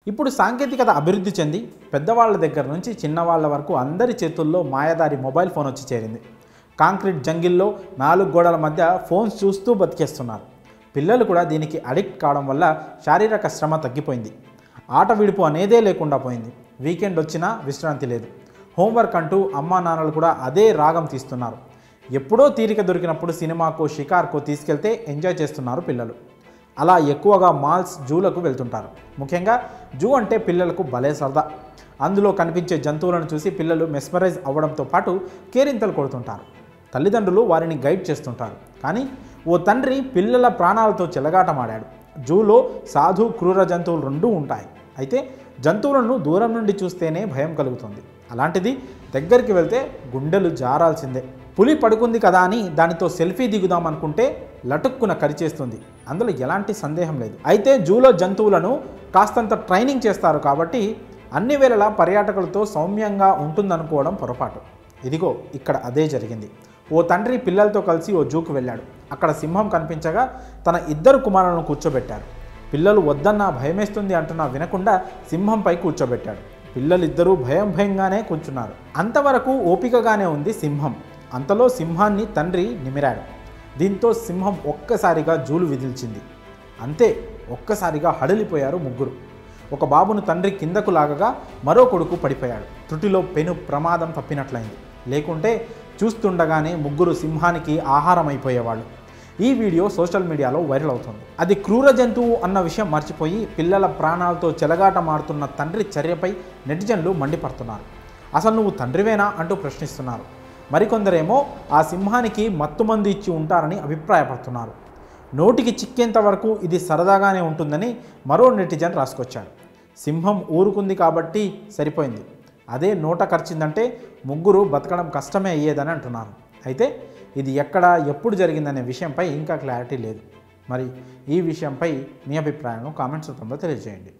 ఇప్పుడు సాంకేతికత అభివృద్ధి చెంది పెద్దవాళ్ళ దగ్గర నుంచి చిన్నవాళ్ళ వరకు అందరి చేతుల్లో మాయదారి మొబైల్ ఫోన్ వచ్చి చేరింది. కాంక్రీట్ జంగిల్లో 4 గోడల మధ్య ఫోన్స్ చూస్తూ బతికేస్తున్నారు. పిల్లలు కూడా దీనికి అడిక్ట్ కావడం వల్ల శారీరక శ్రమ తగ్గిపోయింది. ఆట విడుపు అనేదే లేకుండా పోయింది. వీకెండ్ వచ్చినా విశ్రాంతి లేదు. హోంవర్క్ అంటూ అమ్మా నాన్నలు కూడా అదే రాగం తీస్తున్నారు. ఎప్పుడో తీరిక దొరికినప్పుడు సినిమాకో షికార్కో తీసుకెళ్తే ఎంజాయ్ చేస్తున్నారు పిల్లలు. అలా ఎక్కువగా మాల్స్, జూలకు వెళ్తుంటారు. ముఖ్యంగా జూ అంటే పిల్లలకు భలే సరదా. అందులో కనిపించే జంతువులను చూసి పిల్లలు మెస్మరైజ్ అవ్వడంతో పాటు కేరింతలు కొడుతుంటారు. తల్లిదండ్రులు వారిని గైడ్ చేస్తుంటారు. కానీ ఓ తండ్రి పిల్లల ప్రాణాలతో చెలగాటమాడాడు. జూలో సాధు, క్రూర జంతువులు రెండూ ఉంటాయి. అయితే జంతువులను దూరం నుండి చూస్తేనే భయం కలుగుతుంది. అలాంటిది దగ్గరికి వెళ్తే గుండెలు జారాల్సిందే. పులి పడుకుంది కదా అని దానితో సెల్ఫీ దిగుదాం అనుకుంటే లటుక్కున కరిచేస్తుంది. అందులో ఎలాంటి సందేహం లేదు. అయితే జూలో జంతువులను కాస్తంత ట్రైనింగ్ చేస్తారు కాబట్టి అన్ని వేళలా పర్యాటకులతో సౌమ్యంగా ఉంటుందనుకోవడం పొరపాటు. ఇదిగో ఇక్కడ అదే జరిగింది. ఓ తండ్రి పిల్లలతో కలిసి ఓ జూకు వెళ్ళాడు. అక్కడ సింహం కనిపించగా తన 2 కుమారులను కూర్చోబెట్టారు. పిల్లలు వద్దన్నా భయమేస్తుంది అంటున్నా వినకుండా సింహంపై కూర్చోబెట్టాడు. పిల్లలిద్దరూ భయంగానే కూర్చున్నారు. అంతవరకు ఓపికగానే ఉంది సింహం. అంతలో సింహాన్ని తండ్రి నిమిరాడు. దీంతో సింహం ఒక్కసారిగా జూలు విదిల్చింది. అంతే, ఒక్కసారిగా హడలిపోయారు ముగ్గురు. ఒక బాబును తండ్రి కిందకు లాగగా మరో కొడుకు పడిపోయాడు. త్రుటిలో పెను ప్రమాదం తప్పినట్లయింది. లేకుంటే చూస్తుండగానే ముగ్గురు సింహానికి ఆహారం అయిపోయేవాళ్ళు. ఈ వీడియో సోషల్ మీడియాలో వైరల్ అవుతుంది. అది క్రూర జంతువు అన్న విషయం మర్చిపోయి పిల్లల ప్రాణాలతో చెలగాటమాడుతున్న తండ్రి చర్యపై నెటిజన్లు మండిపడుతున్నారు. అసలు నువ్వు తండ్రివేనా అంటూ ప్రశ్నిస్తున్నారు. మరికొందరేమో ఆ సింహానికి మత్తుమందు ఇచ్చి ఉంటారని అభిప్రాయపడుతున్నారు. నోటికి చిక్కేంత వరకు ఇది సరదాగానే ఉంటుందని మరో నెటిజన్ రాసుకొచ్చాడు. సింహం ఊరుకుంది కాబట్టి సరిపోయింది, అదే నోట ఖర్చిందంటే ముగ్గురు బతకడం కష్టమే అయ్యేదని అంటున్నారు. అయితే ఇది ఎక్కడ, ఎప్పుడు జరిగిందనే విషయంపై ఇంకా క్లారిటీ లేదు. మరి ఈ విషయంపై మీ అభిప్రాయాలను కామెంట్స్ రూపంలో తెలియజేయండి.